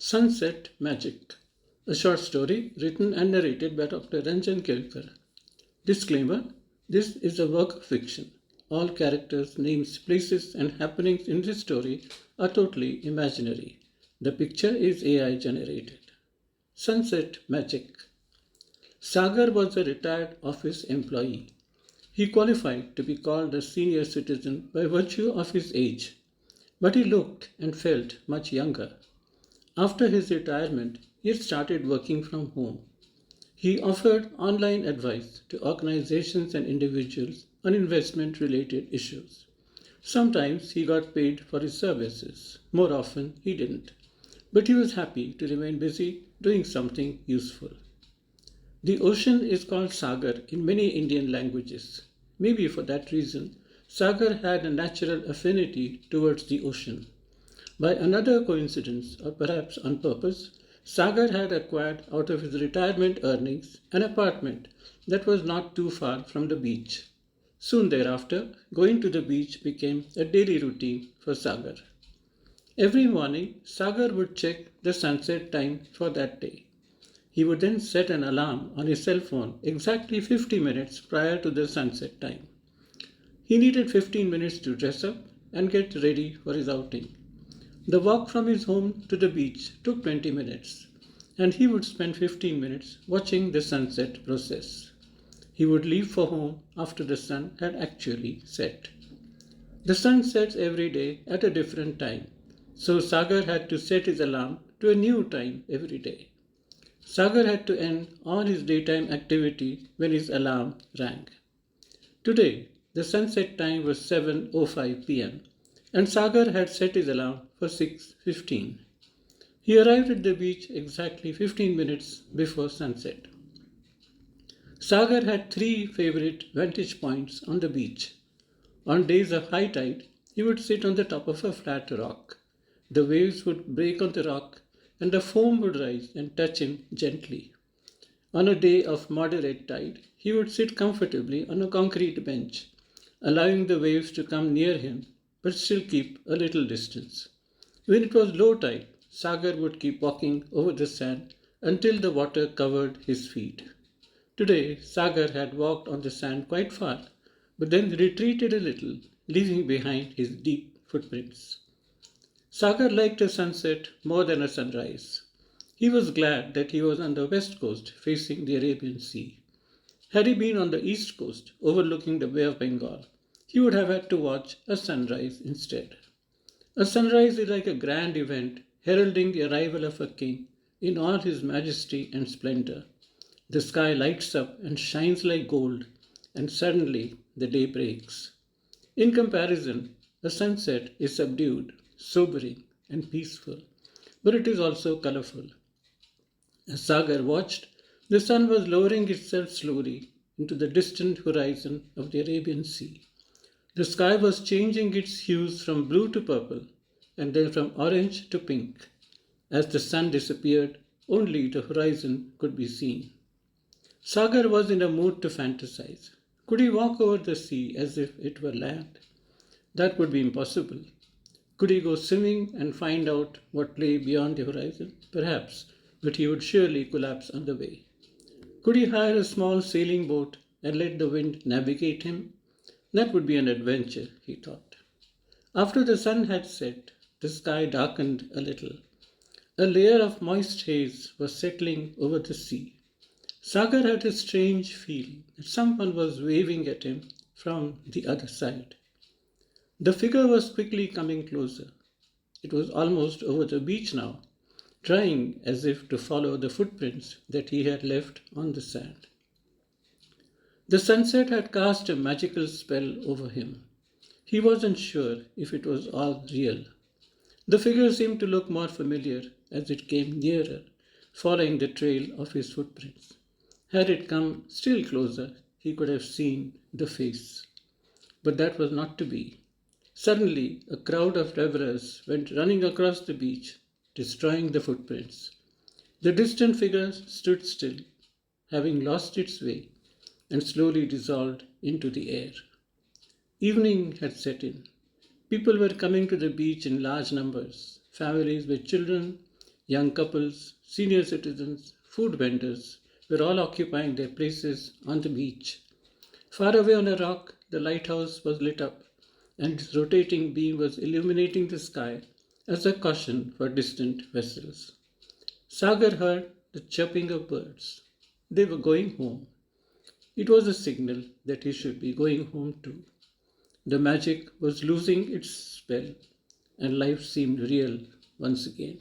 Sunset Magic, a short story written and narrated by Dr. Ranjan Kelkar. Disclaimer: this is a work of fiction. All characters, names, places, and happenings in this story are totally imaginary. The picture is AI generated. Sunset Magic. Sagar was a retired office employee. He qualified to be called a senior citizen by virtue of his age, but he looked and felt much younger. After his retirement, he had started working from home. He offered online advice to organizations and individuals on investment related issues. Sometimes he got paid for his services, more often he didn't. But he was happy to remain busy doing something useful. The ocean is called Sagar in many Indian languages. Maybe for that reason, Sagar had a natural affinity towards the ocean. By another coincidence, or perhaps on purpose, Sagar had acquired out of his retirement earnings an apartment that was not too far from the beach. Soon thereafter, going to the beach became a daily routine for Sagar. Every morning, Sagar would check the sunset time for that day. He would then set an alarm on his cell phone exactly 50 minutes prior to the sunset time. He needed 15 minutes to dress up and get ready for his outing. The walk from his home to the beach took 20 minutes, and he would spend 15 minutes watching the sunset process. He would leave for home after the sun had actually set. The sun sets every day at a different time, so Sagar had to set his alarm to a new time every day. Sagar had to end all his daytime activity when his alarm rang. Today, the sunset time was 7:05 p.m. and Sagar had set his alarm for 6:15. He arrived at the beach exactly 15 minutes before sunset. Sagar had three favorite vantage points on the beach. On days of high tide, he would sit on the top of a flat rock. The waves would break on the rock and the foam would rise and touch him gently. On a day of moderate tide, he would sit comfortably on a concrete bench, allowing the waves to come near him but still keep a little distance. When it was low tide, Sagar would keep walking over the sand until the water covered his feet. Today, Sagar had walked on the sand quite far, but then retreated a little, leaving behind his deep footprints. Sagar liked a sunset more than a sunrise. He was glad that he was on the west coast facing the Arabian Sea. Had he been on the east coast overlooking the Bay of Bengal, he would have had to watch a sunrise instead. A sunrise is like a grand event heralding the arrival of a king in all his majesty and splendor. The sky lights up and shines like gold, and suddenly the day breaks. In comparison, a sunset is subdued, sobering, and peaceful, but it is also colorful. As Sagar watched, the sun was lowering itself slowly into the distant horizon of the Arabian Sea. The sky was changing its hues from blue to purple and then from orange to pink. As the sun disappeared, only the horizon could be seen. Sagar was in a mood to fantasize. Could he walk over the sea as if it were land? That would be impossible. Could he go swimming and find out what lay beyond the horizon? Perhaps, but he would surely collapse on the way. Could he hire a small sailing boat and let the wind navigate him? That would be an adventure, he thought. After the sun had set, the sky darkened a little. A layer of moist haze was settling over the sea. Sagar had a strange feeling that someone was waving at him from the other side. The figure was quickly coming closer. It was almost over the beach now, trying as if to follow the footprints that he had left on the sand. The sunset had cast a magical spell over him. He wasn't sure if it was all real. The figure seemed to look more familiar as it came nearer, following the trail of his footprints. Had it come still closer, he could have seen the face. But that was not to be. Suddenly, a crowd of revelers went running across the beach, destroying the footprints. The distant figure stood still, having lost its way, and slowly dissolved into the air. Evening had set in. People were coming to the beach in large numbers, families with children, Young couples, senior citizens, food vendors were all occupying their places on the beach. Far away on a rock, the lighthouse was lit up, and its rotating beam was illuminating the sky as a caution for distant vessels. Sagar heard the chirping of birds. They were going home. It was a signal that he should be going home too. The magic was losing its spell, and life seemed real once again.